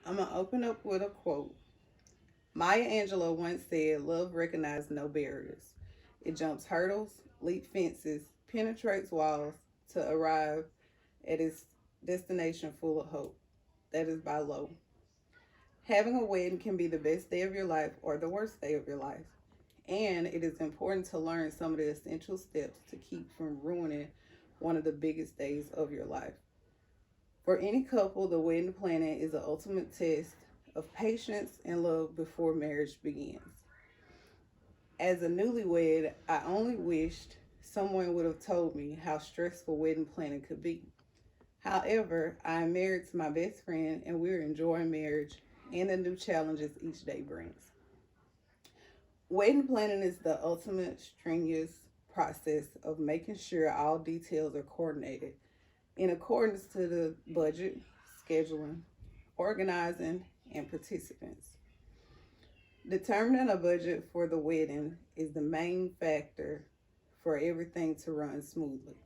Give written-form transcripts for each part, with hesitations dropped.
I'm going to open up with a quote. Maya Angelou once said, "Love recognizes no barriers. It jumps hurdles, leaps fences, penetrates walls to arrive at its destination full of hope." That is by Lowe. Having a wedding can be the best day of your life or the worst day of your life. And it is important to learn some of the essential steps to keep from ruining one of the biggest days of your life. For any couple, the wedding planning is the ultimate test of patience and love before marriage begins. As a newlywed, I only wished someone would have told me how stressful wedding planning could be. However, I am married to my best friend and we're enjoying marriage and the new challenges each day brings. Wedding planning is the ultimate strenuous process of making sure all details are coordinated in accordance to the budget, scheduling, organizing, and participants. Determining a budget for the wedding is the main factor for everything to run smoothly.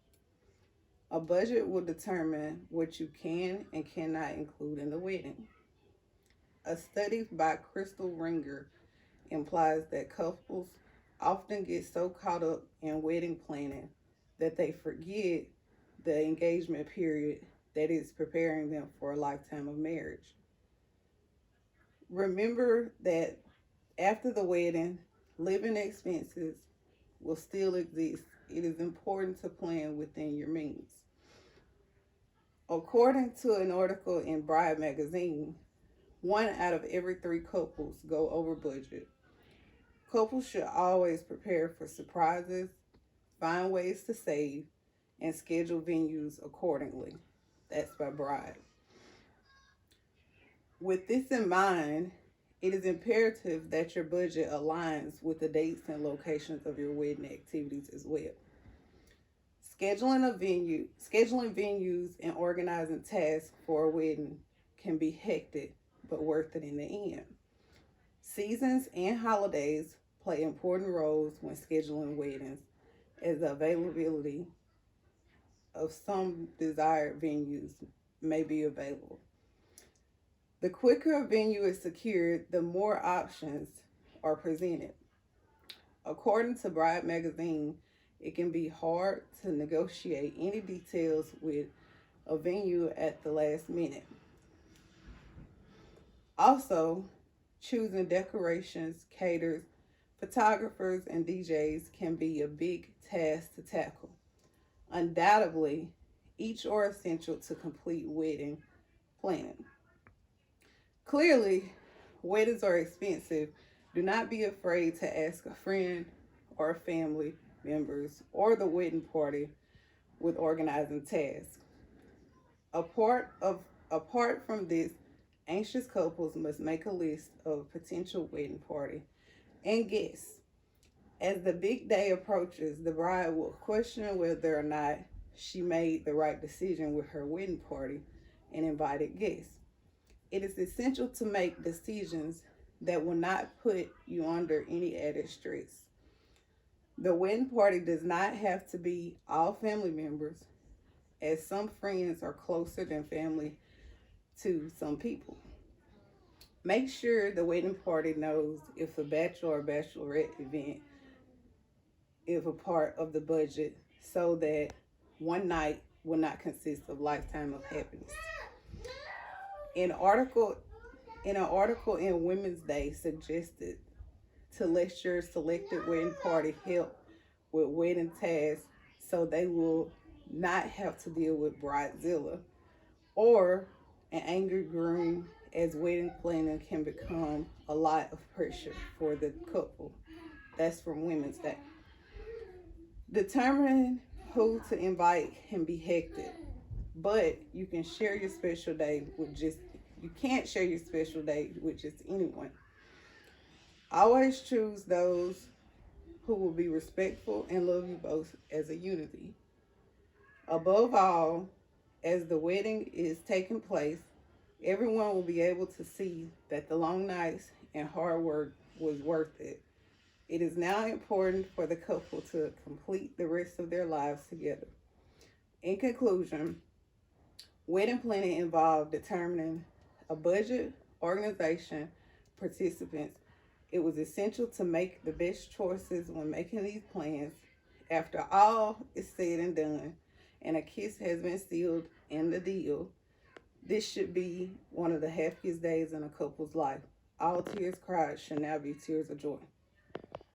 A budget will determine what you can and cannot include in the wedding. A study by Crystal Ringer implies that couples often get so caught up in wedding planning that they forget the engagement period that is preparing them for a lifetime of marriage. Remember that after the wedding, living expenses will still exist. It is important to plan within your means. According to an article in Bride magazine, one out of every three couples go over budget. Couples should always prepare for surprises, find ways to save, and schedule venues accordingly. That's by Bride. With this in mind, it is imperative that your budget aligns with the dates and locations of your wedding activities as well. Scheduling venues and organizing tasks for a wedding can be hectic, but worth it in the end. Seasons and holidays play important roles when scheduling weddings, as the availability of some desired venues may be available. The quicker a venue is secured, the more options are presented. According to Bride magazine, it can be hard to negotiate any details with a venue at the last minute. Also, choosing decorations, caterers, photographers, and DJs can be a big task to tackle. Undoubtedly, each are essential to complete wedding planning. Clearly, weddings are expensive. Do not be afraid to ask a friend or family members or the wedding party with organizing tasks. Apart of Apart from this, anxious couples must make a list of potential wedding party and guests. As the big day approaches, the bride will question whether or not she made the right decision with her wedding party and invited guests. It is essential to make decisions that will not put you under any added stress. The wedding party does not have to be all family members, as some friends are closer than family to some people. Make sure the wedding party knows if a bachelor or bachelorette event is a part of the budget so that one night will not consist of lifetime of happiness. An article in an article in Women's Day suggested to let your selected wedding party help with wedding tasks so they will not have to deal with bridezilla or an angry groom, as wedding planning can become a lot of pressure for the couple. That's from Women's Day. Determining who to invite can be hectic, but you can't share your special day with just anyone. Always choose those who will be respectful and love you both as a unity. Above all, as the wedding is taking place, everyone will be able to see that the long nights and hard work was worth it. It is now important for the couple to complete the rest of their lives together. In conclusion, wedding planning involves determining a budget, organization participants, it was essential to make the best choices when making these plans. After all is said and done, and a kiss has been sealed in the deal, this should be one of the happiest days in a couple's life. All tears cried should now be tears of joy.